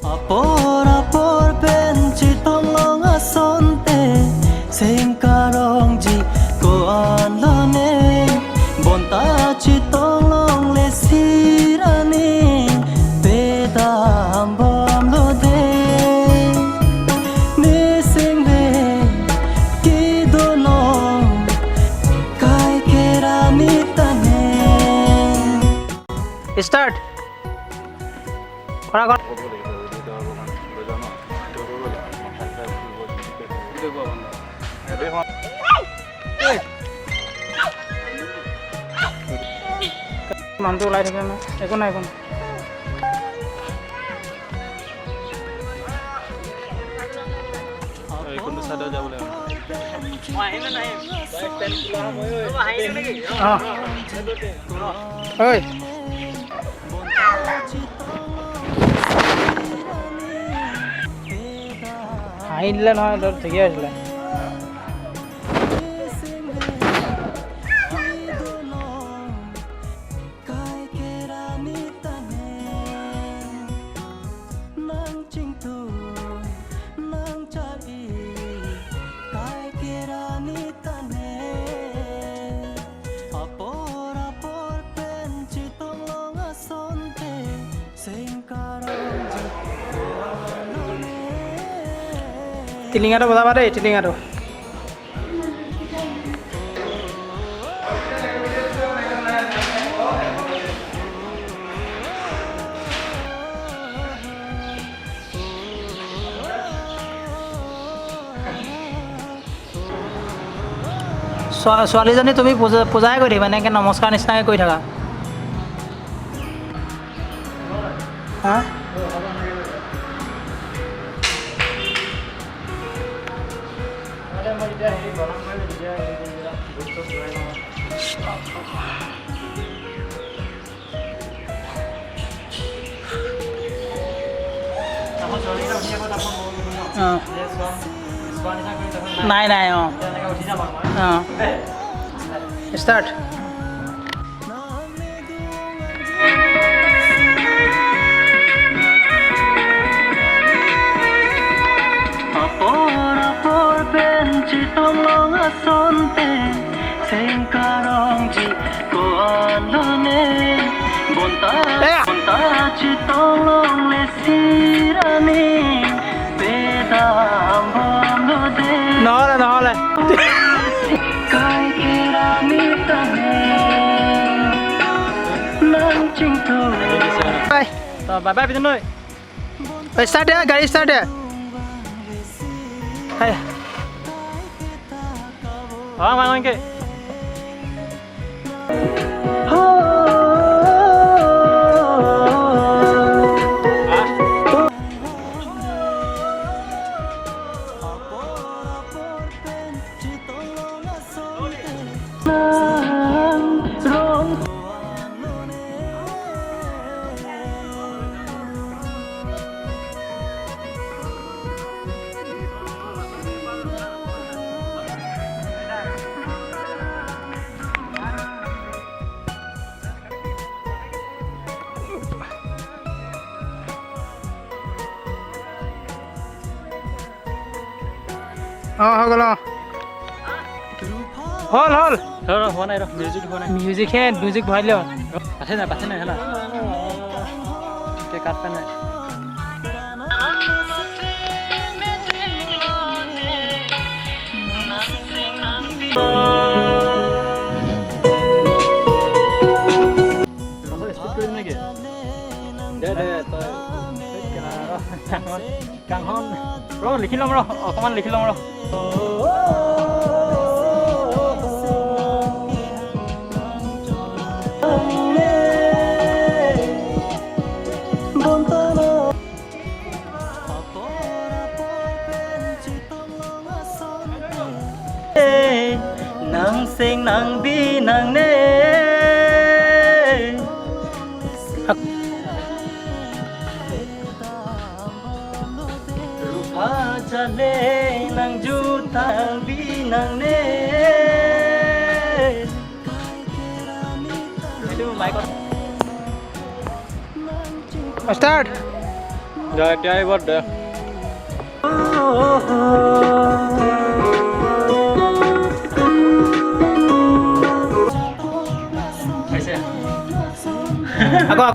Apor apor benci tolong asonte sengkarong ji ko anlone bonta ci tolong lesirani beda ambam lo de ne sengbe ki dono kai kerani tane start kora kora মানুহটো ওলাই থাকে ন একো নাই একো নাই কোনটো চাইডত যাব লাগিব ঐ হাঁহি দিলে নহয় তোৰ ঠিকে আছিলে টিলিঙাটো বজাবা দেই টিলিঙাটো ছোৱালীজনী তুমি পূজাই কৰি থাকিবা এনেকৈ নমস্কাৰ নিচিনাকৈ কৰি থাকা হা নাই নাই অঁ অঁ start Apor apor benci tolong asonte sengkarong ji ko anlone bonta bonta ci tolong lesirani beda ambam lo de নহ'লে kai kerani tane nang cintu bye bye bye পিছন নৈ ষ্টাৰ্ট দিয়া গাড়ী ষ্টাৰ্ট দিয়া হাই অঁ মাংকে অঁ হৈ গ'ল অঁ হ'ল হ'ল হোৱা নাই ৰ মিউজিক হোৱা নাই মিউজিক ভৰাই দিলে পাঠে নাই হেলা কাট পাই নাই কাংখন ৰ লিখি ল'ম ৰ অকণমান লিখি ল'ম ৰ nang sing nang bi nang ne rupa jale nang juta bi nang ne start দে এতিয়া আহিব দে আকৌ